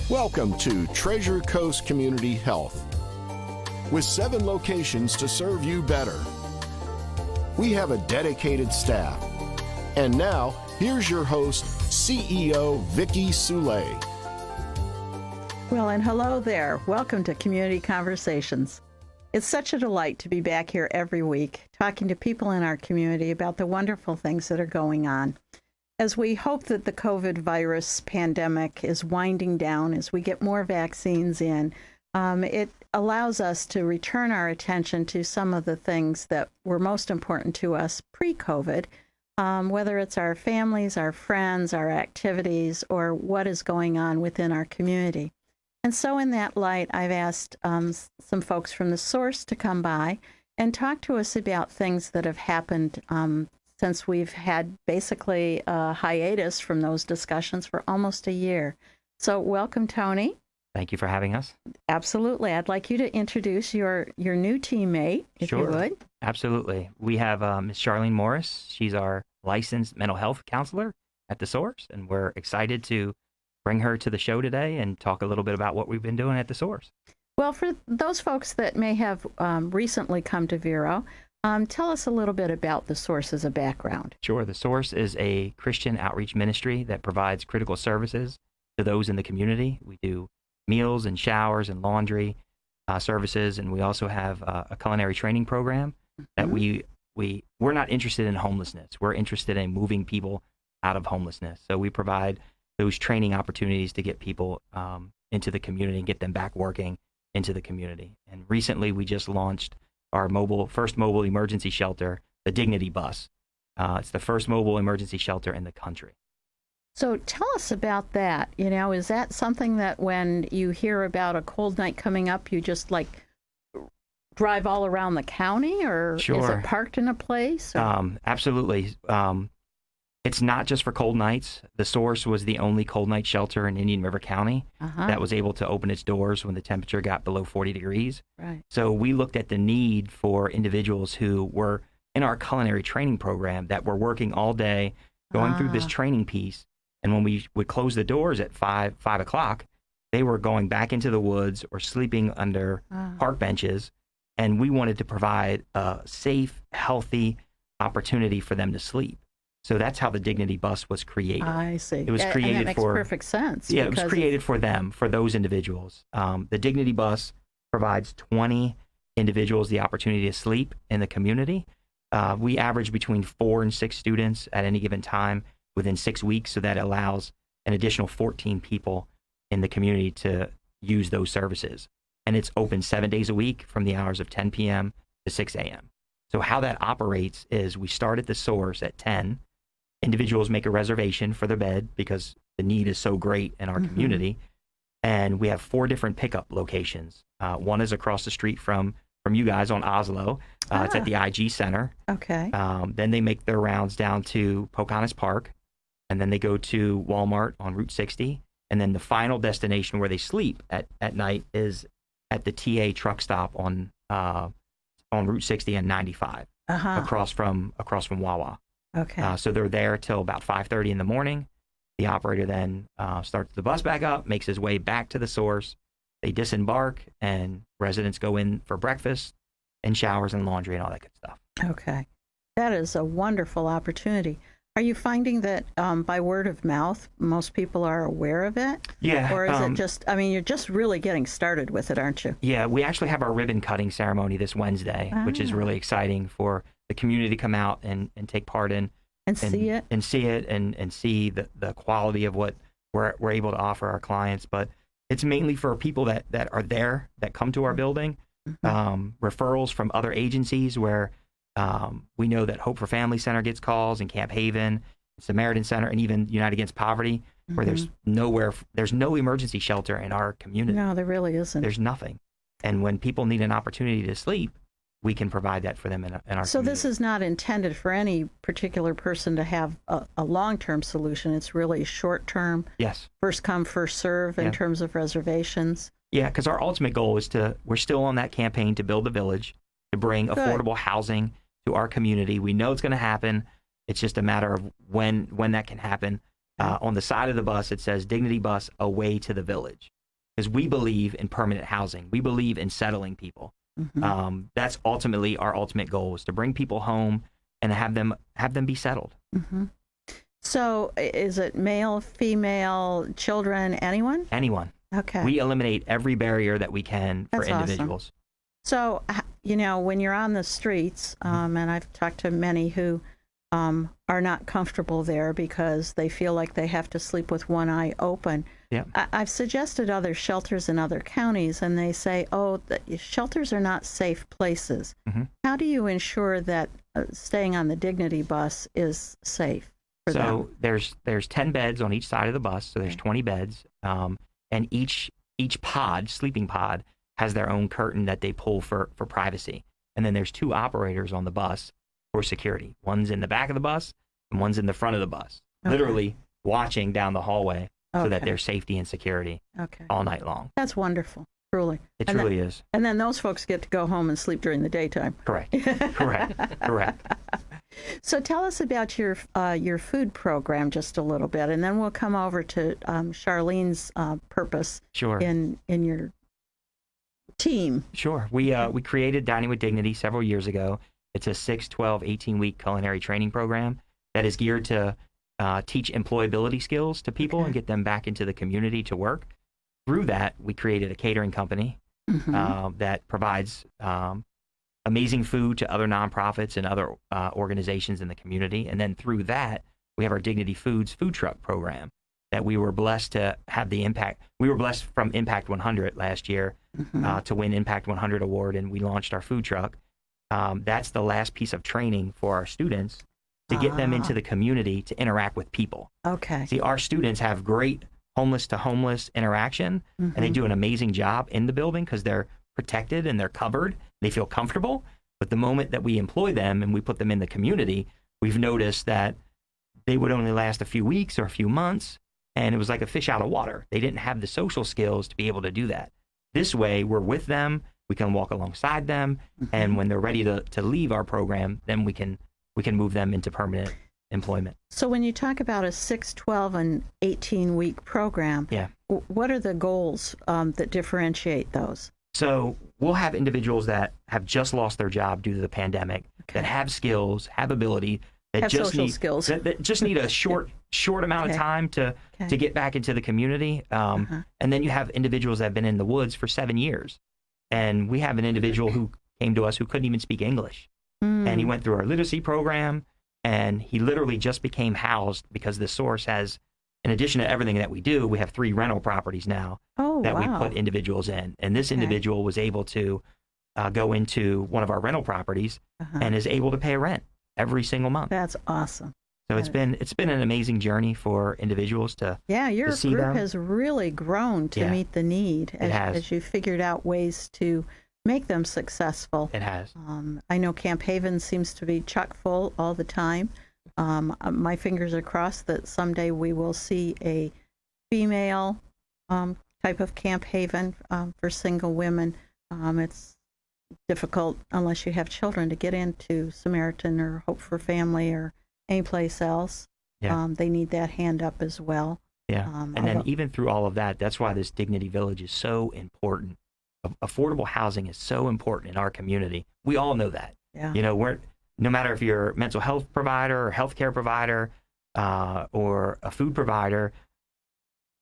Welcome to Treasure Coast Community Health, with 7 locations to serve you better. We have a dedicated staff. And now, here's your host, CEO Vicki Soule. Well, and hello there. Welcome to Community Conversations. It's such a delight to be back here every week, talking to people in our community about the wonderful things that are going on. As we hope that the COVID virus pandemic is winding down, as we get more vaccines in, it allows us to return our attention to some of the things that were most important to us pre-COVID, whether it's our families, our friends, our activities, or what is going on within our community. And so in that light, I've asked some folks from the source to come by and talk to us about things that have happened since we've had basically a hiatus from those discussions for almost a year. So welcome, Tony. Thank you for having us. Absolutely. I'd like you to introduce your new teammate, if you would. Absolutely. We have Ms. Charlene Morris. She's our licensed mental health counselor at the Source, and we're excited to bring her to the show today and talk a little bit about what we've been doing at the Source. Well, for those folks that may have recently come to Vero, tell us a little bit about the Source as a background. Sure. The Source is a Christian outreach ministry that provides critical services to those in the community. We do meals and showers and laundry services, and we also have a culinary training program that we're not interested in homelessness. We're interested in moving people out of homelessness. So we provide those training opportunities to get people into the community and get them back working into the community. And recently we just launched our first mobile emergency shelter, the Dignity Bus. It's the first mobile emergency shelter in the country. So tell us about that. You know, is that something that when you hear about a cold night coming up, you just like drive all around the county, or Sure. Is it parked in a place? Absolutely. It's not just for cold nights. The Source was the only cold night shelter in Indian River County that was able to open its doors when the temperature got below 40 degrees. Right. So we looked at the need for individuals who were in our culinary training program that were working all day, going through this training piece. And when we would close the doors at 5 o'clock, they were going back into the woods or sleeping under park benches. And we wanted to provide a safe, healthy opportunity for them to sleep. So that's how the Dignity Bus was created. I see. It was created and that makes perfect sense. Yeah, it was created for them, for those individuals. The Dignity Bus provides 20 individuals the opportunity to sleep in the community. We average between 4 and 6 students at any given time within 6 weeks, so that allows an additional 14 people in the community to use those services. And it's open 7 days a week from the hours of 10 p.m. to 6 a.m. So how that operates is we start at the Source at 10. Individuals make a reservation for their bed because the need is so great in our community. And we have 4 different pickup locations. One is across the street from you guys on Oslo. It's at the IG Center. Okay. Then they make their rounds down to Pocahontas Park. And then they go to Walmart on Route 60. And then the final destination where they sleep at night is at the TA truck stop on Route 60 and 95, across from Wawa. Okay. So they're there till about 5:30 in the morning. The operator then starts the bus back up, makes his way back to the Source. They disembark, and residents go in for breakfast and showers and laundry and all that good stuff. Okay. That is a wonderful opportunity. Are you finding that by word of mouth, most people are aware of it? Yeah. Or is it just, you're just really getting started with it, aren't you? Yeah, we actually have our ribbon cutting ceremony this Wednesday, which is really exciting for the community to come out and take part in. And see it? And see it and see the quality of what we're able to offer our clients. But it's mainly for people that are there, that come to our building, referrals from other agencies where we know that Hope for Family Center gets calls, and Camp Haven, Samaritan Center, and even United Against Poverty, where there's no emergency shelter in our community. No, there really isn't. There's nothing. And when people need an opportunity to sleep, we can provide that for them in our community. So this is not intended for any particular person to have a long-term solution. It's really short-term. Yes. First come, first serve in terms of reservations. Yeah, because our ultimate goal is we're still on that campaign to build a village, to bring affordable housing to our community. We know it's going to happen. It's just a matter of when that can happen. On the side of the bus, it says Dignity Bus, a way to the village. because we believe in permanent housing. We believe in settling people. That's ultimately our ultimate goal, is to bring people home and have them be settled. So is it male, female, children, anyone? Anyone. Okay. We eliminate every barrier that we can for That's awesome. individuals. So, when you're on the streets, and I've talked to many who are not comfortable there because they feel like they have to sleep with one eye open. Yeah. I've suggested other shelters in other counties, and they say, the shelters are not safe places. How do you ensure that staying on the Dignity bus is safe for them? There's 10 beds on each side of the bus, so there's 20 beds, and each sleeping pod, has their own curtain that they pull for privacy. And then there's 2 operators on the bus for security. One's in the back of the bus and one's in the front of the bus, literally watching down the hallway so that there's safety and security all night long. That's wonderful, truly. It truly is. And then those folks get to go home and sleep during the daytime. Correct. So tell us about your food program just a little bit, and then we'll come over to Charlene's purpose in your team. Sure. We created Dining with Dignity several years ago. It's a 6, 12, 18-week culinary training program that is geared to teach employability skills to people and get them back into the community to work. Through that, we created a catering company that provides amazing food to other nonprofits and other organizations in the community. And then through that, we have our Dignity Foods food truck program that we were blessed to have the impact. We were blessed from Impact 100 last year to win Impact 100 award, and we launched our food truck. That's the last piece of training for our students to get them into the community to interact with people. Okay. See, our students have great homeless to homeless interaction, and they do an amazing job in the building because they're protected and they're covered. They feel comfortable. But the moment that we employ them and we put them in the community, we've noticed that they would only last a few weeks or a few months, and it was like a fish out of water. They didn't have the social skills to be able to do that. This way, we're with them. We can walk alongside them, and when they're ready to leave our program, then we can move them into permanent employment. So when you talk about a 6, 12, and 18-week program, what are the goals that differentiate those? So we'll have individuals that have just lost their job due to the pandemic, that have skills, have ability, that have just social need skills. That just need a short amount of time to get back into the community. And then you have individuals that have been in the woods for 7 years. And we have an individual who came to us who couldn't even speak English. And he went through our literacy program, and he literally just became housed because the source has, in addition to everything that we do, we have 3 rental properties now that we put individuals in. And this individual was able to go into one of our rental properties and is able to pay rent every single month. That's awesome. So it's been an amazing journey for individuals to your see group them. has really grown to meet the need as you figured out ways to make them successful. It has. I know Camp Haven seems to be chock full all the time. My fingers are crossed that someday we will see a female type of Camp Haven for single women. It's difficult unless you have children to get into Samaritan or Hope for Family or any place else. They need that hand up as well. And then even through all of that, that's why this Dignity Village is so important. Affordable housing is so important in our community. We all know that. No matter if you're a mental health provider or healthcare provider or a food provider,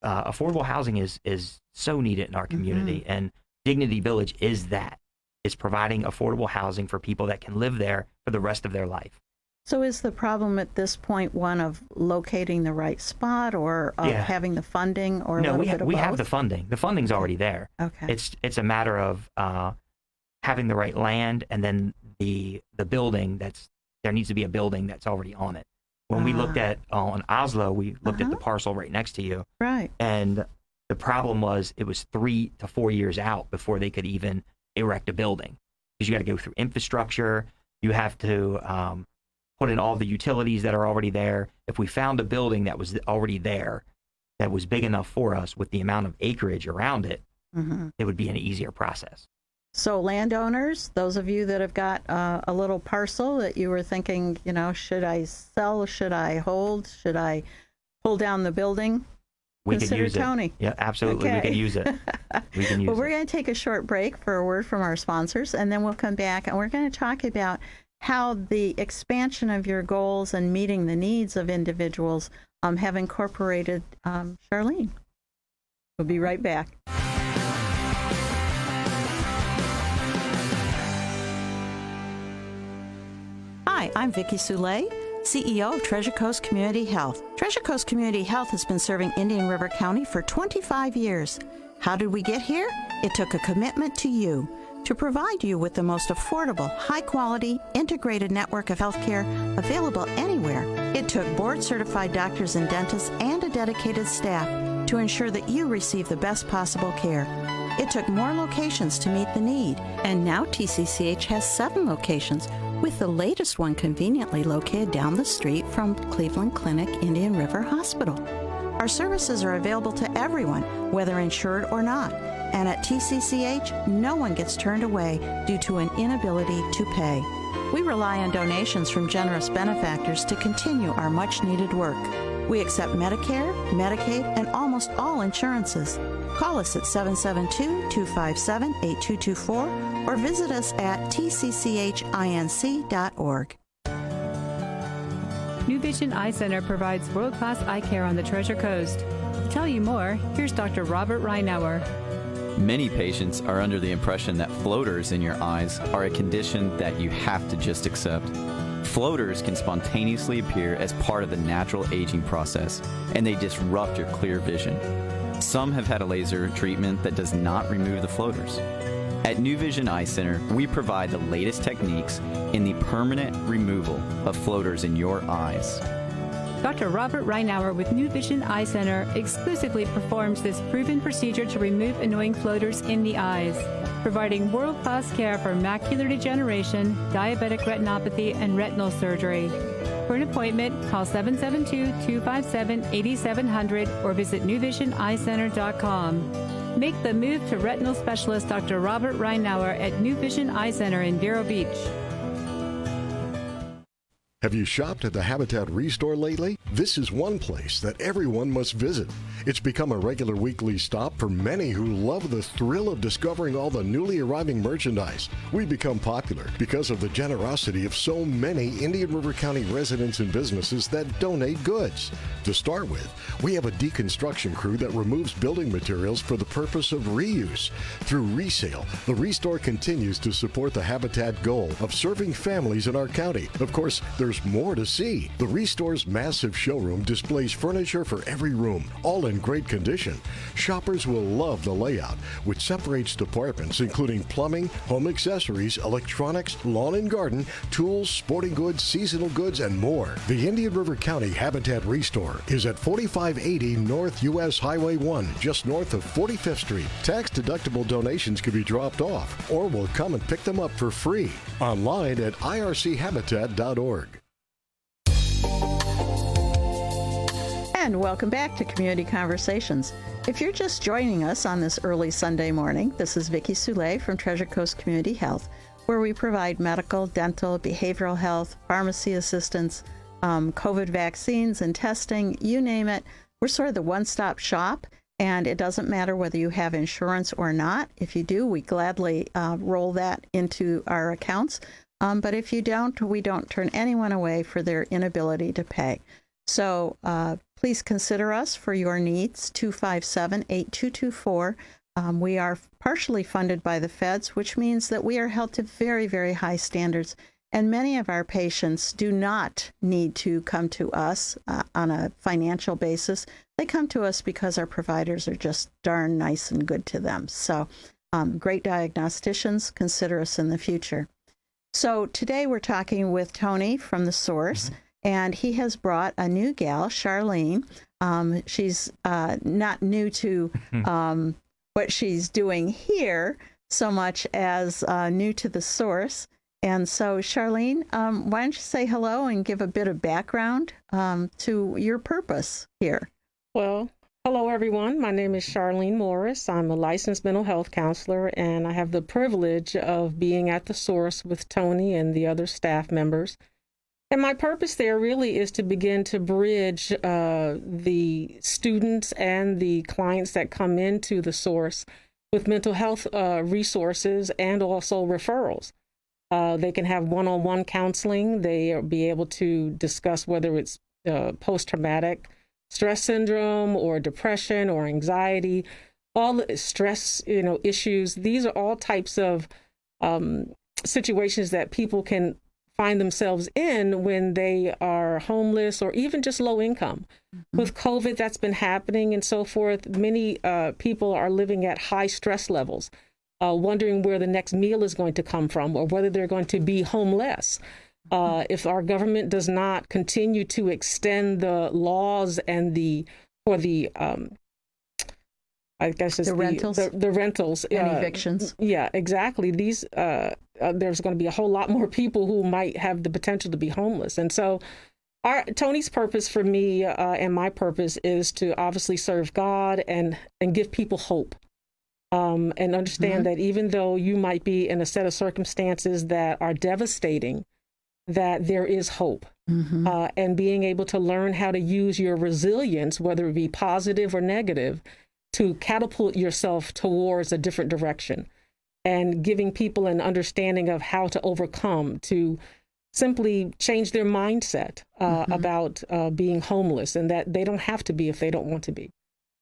affordable housing is so needed in our community. And Dignity Village is that. It's providing affordable housing for people that can live there for the rest of their life. So is the problem at this point one of locating the right spot or of having the funding or no, a little bit of both? we have the funding. The funding's already there. Okay. It's a matter of having the right land, and then the building there needs to be a building that's already on it. When we looked at on Oslo, we looked at the parcel right next to you. Right. And the problem was it was 3 to 4 years out before they could even erect a building, because you got to go through infrastructure. You have to put in all the utilities that are already there. If we found a building that was already there, that was big enough for us with the amount of acreage around it, it would be an easier process. So landowners, those of you that have got a little parcel that you were thinking, should I sell, should I hold, should I pull down the building? We Consider could use Tony. it. Yeah, absolutely. Okay. We could use it. We can use Well, we're it. going to take a short break for a word from our sponsors, and then we'll come back and we're going to talk about how the expansion of your goals and meeting the needs of individuals have incorporated Charlene. We'll be right back. Hi, I'm Vicki Soule, CEO of Treasure Coast Community Health. Treasure Coast Community Health has been serving Indian River County for 25 years. How did we get here? It took a commitment to you to provide you with the most affordable, high-quality, integrated network of healthcare available anywhere. It took board-certified doctors and dentists and a dedicated staff to ensure that you receive the best possible care. It took more locations to meet the need, and now TCCH has 7 locations, with the latest one conveniently located down the street from Cleveland Clinic Indian River Hospital. Our services are available to everyone, whether insured or not, and at TCCH, no one gets turned away due to an inability to pay. We rely on donations from generous benefactors to continue our much-needed work. We accept Medicare, Medicaid, and almost all insurances. Call us at 772-257-8224 or visit us at tcchinc.org. New Vision Eye Center provides world-class eye care on the Treasure Coast. To tell you more, here's Dr. Robert Reinauer. Many patients are under the impression that floaters in your eyes are a condition that you have to just accept. Floaters can spontaneously appear as part of the natural aging process, and they disrupt your clear vision. Some have had a laser treatment that does not remove the floaters. At New Vision Eye Center, we provide the latest techniques in the permanent removal of floaters in your eyes. Dr. Robert Reinauer with New Vision Eye Center exclusively performs this proven procedure to remove annoying floaters in the eyes, providing world-class care for macular degeneration, diabetic retinopathy, and retinal surgery. For an appointment, call 772-257-8700 or visit newvisioneyecenter.com. Make the move to retinal specialist Dr. Robert Reinauer at New Vision Eye Center in Vero Beach. Have you shopped at the Habitat Restore lately? This is one place that everyone must visit. It's become a regular weekly stop for many who love the thrill of discovering all the newly arriving merchandise. We've become popular because of the generosity of so many Indian River County residents and businesses that donate goods. To start with, we have a deconstruction crew that removes building materials for the purpose of reuse. Through resale, the Restore continues to support the Habitat goal of serving families in our county. Of course, there's more to see. The Restore's massive showroom displays furniture for every room, all in great condition. Shoppers will love the layout, which separates departments including plumbing, home accessories, electronics, lawn and garden, tools, sporting goods, seasonal goods, and more. The Indian River County Habitat Restore is at 4580 North US Highway 1, just north of 45th Street. Tax-deductible donations can be dropped off, or we'll come and pick them up for free. Online at irchabitat.org. And welcome back to Community Conversations. If you're just joining us on this early Sunday morning, this is Vicki Soule from Treasure Coast Community Health, where we provide medical, dental, behavioral health, pharmacy assistance, COVID vaccines and testing, you name it. We're sort of the one-stop shop, and it doesn't matter whether you have insurance or not. If you do, we gladly roll that into our accounts. But if you don't, we don't turn anyone away for their inability to pay. So please consider us for your needs, 257-8224. We are partially funded by the feds, which means that we are held to very, very high standards. And many of our patients do not need to come to us on a financial basis. They come to us because our providers are just darn nice and good to them. So great diagnosticians, consider us in the future. So today we're talking with Tony from The Source. And he has brought a new gal, Charlene. She's not new to what she's doing here so much as new to The Source. And so, Charlene, why don't you say hello and give a bit of background to your purpose here? Well, hello, everyone. My name is Charlene Morris. I'm a licensed mental health counselor, and I have the privilege of being at The Source with Tony and the other staff members. And my purpose there really is to begin to bridge the students and the clients that come into the source with mental health resources and also referrals. They can have one-on-one counseling. They'll be able to discuss whether it's post-traumatic stress syndrome or depression or anxiety, all the stress, issues. These are all types of situations that people can find themselves in when they are homeless or even just low income. Mm-hmm. With COVID, that's been happening and so forth. Many people are living at high stress levels, wondering where the next meal is going to come from or whether they're going to be homeless. If our government does not continue to extend the laws and I guess it's the rentals and evictions. Yeah, exactly. These there's going to be a whole lot more people who might have the potential to be homeless. And so Tony's purpose for me and my purpose is to obviously serve God and give people hope and understand that even though you might be in a set of circumstances that are devastating, that there is hope. And being able to learn how to use your resilience, whether it be positive or negative, to catapult yourself towards a different direction, and giving people an understanding of how to overcome, to simply change their mindset about being homeless, and that they don't have to be if they don't want to be.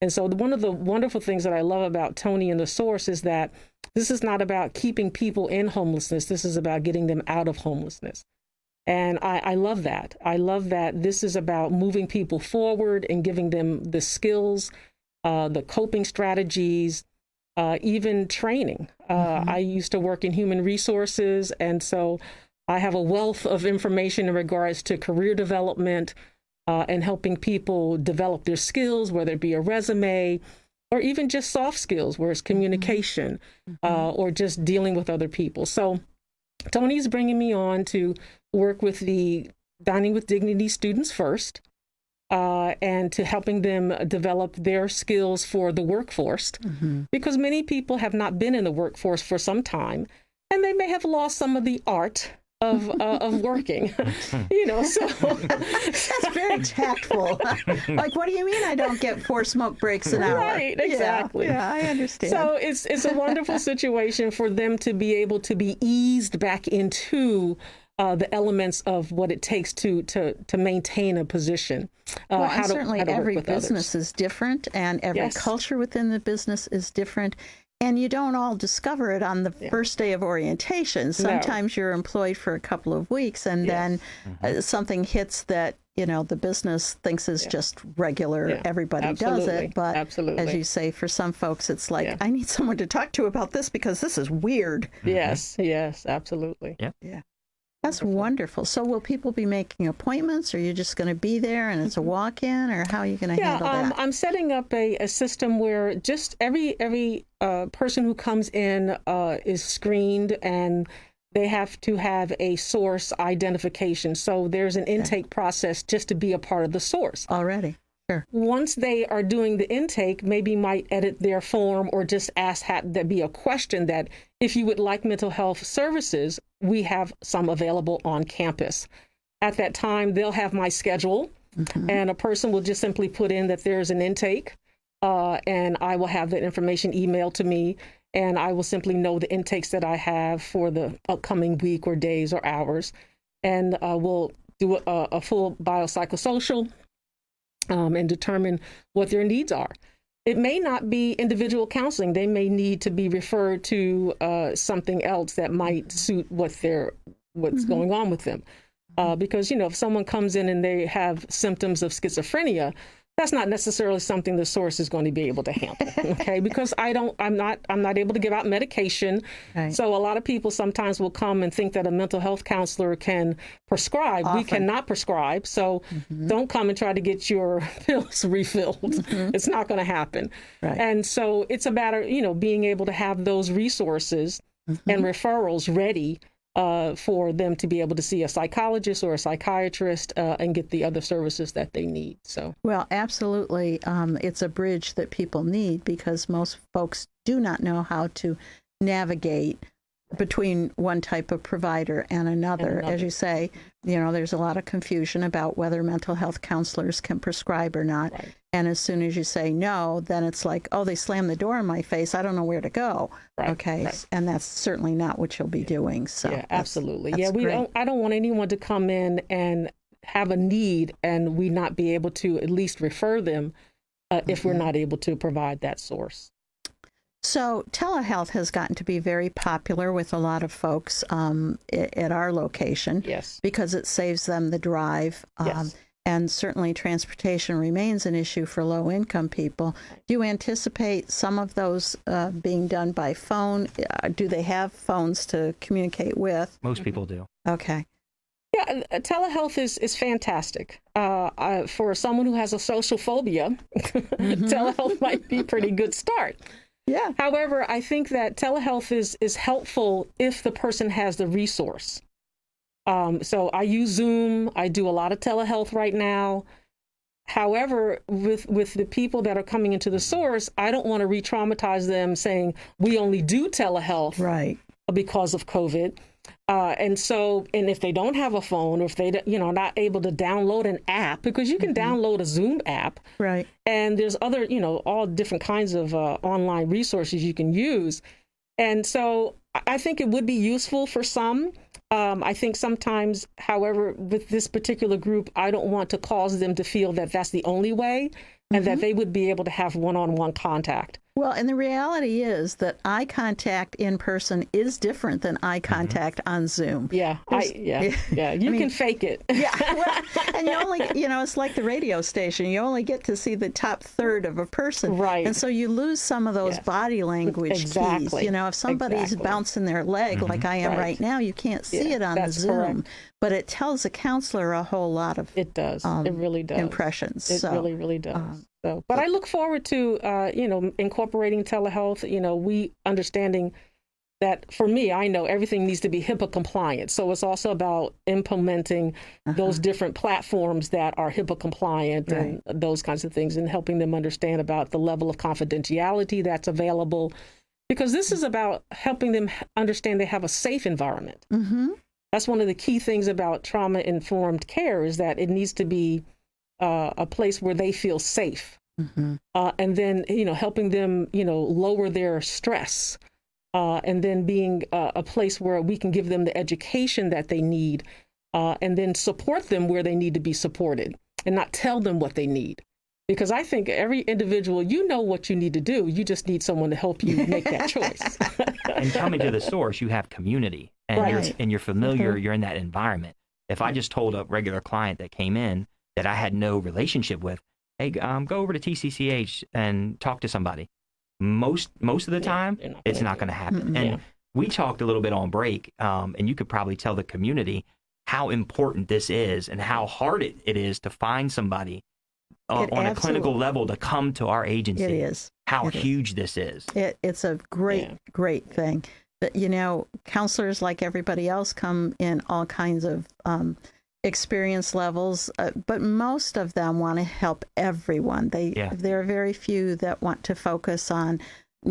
And so one of the wonderful things that I love about Tony and the Source is that this is not about keeping people in homelessness. This is about getting them out of homelessness. And I love that. I love that this is about moving people forward and giving them the skills, the coping strategies, even training. I used to work in human resources, and so I have a wealth of information in regards to career development and helping people develop their skills, whether it be a resume or even just soft skills, where it's communication or just dealing with other people. So Tony's bringing me on to work with the Dining with Dignity students first, and to helping them develop their skills for the workforce, because many people have not been in the workforce for some time, and they may have lost some of the art of working, so. That's very tactful. Like, what do you mean I don't get 4 smoke breaks an hour? Right, exactly. Yeah, I understand. So it's a wonderful situation for them to be able to be eased back into the elements of what it takes to maintain a position. And certainly every business is different, and every culture within the business is different. And you don't all discover it on the first day of orientation. Sometimes you're employed for a couple of weeks, and then something hits that, the business thinks is just regular. Everybody does it. But as you say, for some folks, it's like, I need someone to talk to about this because this is weird. Yes, absolutely. Yeah. That's wonderful. So will people be making appointments, or are you just going to be there and it's a walk-in, or how are you going to handle that? I'm setting up a system where just every person who comes in is screened, and they have to have a source identification. So there's an intake process just to be a part of the source. Already. Sure. Once they are doing the intake, maybe might edit their form or just ask that be a question that if you would like mental health services, we have some available on campus. At that time, they'll have my schedule, and a person will just simply put in that there's an intake, and I will have that information emailed to me, and I will simply know the intakes that I have for the upcoming week or days or hours, and we'll do a full biopsychosocial and determine what their needs are. It may not be individual counseling. They may need to be referred to something else that might suit what's going on with them. Because, if someone comes in and they have symptoms of schizophrenia, that's not necessarily something the source is going to be able to handle. Okay, because I'm not able to give out medication. Right. So a lot of people sometimes will come and think that a mental health counselor can prescribe. Often. We cannot prescribe. So don't come and try to get your pills refilled. It's not going to happen. Right. And so it's a matter, being able to have those resources and referrals ready for them to be able to see a psychologist or a psychiatrist and get the other services that they need. So, well, absolutely. It's a bridge that people need, because most folks do not know how to navigate between one type of provider and another. As you say, there's a lot of confusion about whether mental health counselors can prescribe or not. Right. And as soon as you say no, then it's like, oh, they slammed the door in my face. I don't know where to go. Right. Okay. Right. And that's certainly not what you'll be doing. So yeah, absolutely. That's I don't want anyone to come in and have a need and we not be able to at least refer them if we're not able to provide that source. So telehealth has gotten to be very popular with a lot of folks at our location. Yes. Because it saves them the drive. Yes. And certainly transportation remains an issue for low-income people. Do you anticipate some of those being done by phone? Do they have phones to communicate with? Most people do. Okay. Yeah, telehealth is fantastic. For someone who has a social phobia, telehealth might be a pretty good start. Yeah. However, I think that telehealth is helpful if the person has the resource. So I use Zoom. I do a lot of telehealth right now. However, with the people that are coming into the source, I don't want to re-traumatize them saying we only do telehealth right. because of COVID. And if they don't have a phone, or if they not able to download an app, because you can download a Zoom app, right? And there's other all different kinds of online resources you can use. And so I think it would be useful for some. I think sometimes, however, with this particular group, I don't want to cause them to feel that that's the only way and that they would be able to have one-on-one contact. Well, and the reality is that eye contact in person is different than eye contact on Zoom. Yeah, you can fake it. Yeah, well, and you only, it's like the radio station. You only get to see the top third of a person. Right. And so you lose some of those body language keys. If somebody's bouncing their leg like I am right now, you can't see it on the Zoom. Correct. But it tells a counselor a whole lot of it really does impressions. It really does. But I look forward to incorporating telehealth. We understanding that for me, I know everything needs to be HIPAA compliant. So it's also about implementing those different platforms that are HIPAA compliant and those kinds of things, and helping them understand about the level of confidentiality that's available, because this is about helping them understand they have a safe environment. Mm-hmm. That's one of the key things about trauma-informed care, is that it needs to be a place where they feel safe. Mm-hmm. And then, helping them, lower their stress, and then being a place where we can give them the education that they need, and then support them where they need to be supported, and not tell them what they need. Because I think every individual, what you need to do. You just need someone to help you make that choice. And coming to the source, you have community, and you're familiar. You're in that environment. If I just told a regular client that came in that I had no relationship with, hey, go over to TCCH and talk to somebody. Most of the time, it's not going to happen. And we talked a little bit on break, and you could probably tell the community how important this is and how hard it is to find somebody on a clinical level to come to our agency. It is. How huge this is. It's a great thing. But, counselors, like everybody else, come in all kinds of experience levels, but most of them want to help everyone. There are very few that want to focus on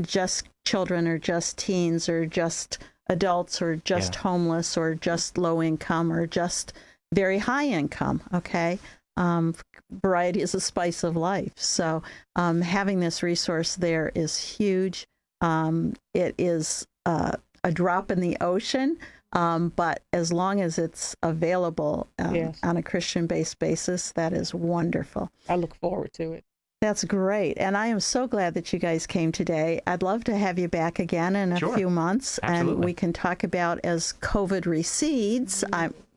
just children or just teens or just adults or just homeless or just low income or just very high income. Okay. Variety is a spice of life. So having this resource there is huge. It is a drop in the ocean. But as long as it's available on a Christian-based basis, that is wonderful. I look forward to it. That's great. And I am so glad that you guys came today. I'd love to have you back again in a few months. Absolutely. And we can talk about, as COVID recedes,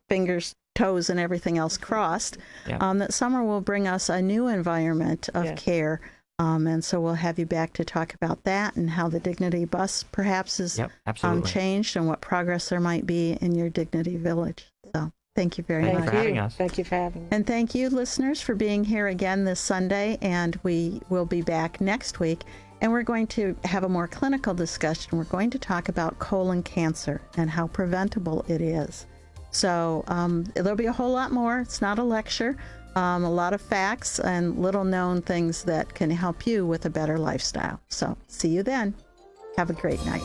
fingers, toes, and everything else crossed, that summer will bring us a new environment of care. And so we'll have you back to talk about that and how the Dignity Bus perhaps is changed and what progress there might be in your Dignity Village. So thank you very much. Thank you for having us. Thank you for having me. And thank you, listeners, for being here again this Sunday. And we will be back next week. And we're going to have a more clinical discussion. We're going to talk about colon cancer and how preventable it is. So there'll be a whole lot more. It's not a lecture. A lot of facts and little known things that can help you with a better lifestyle. So see you then. Have a great night.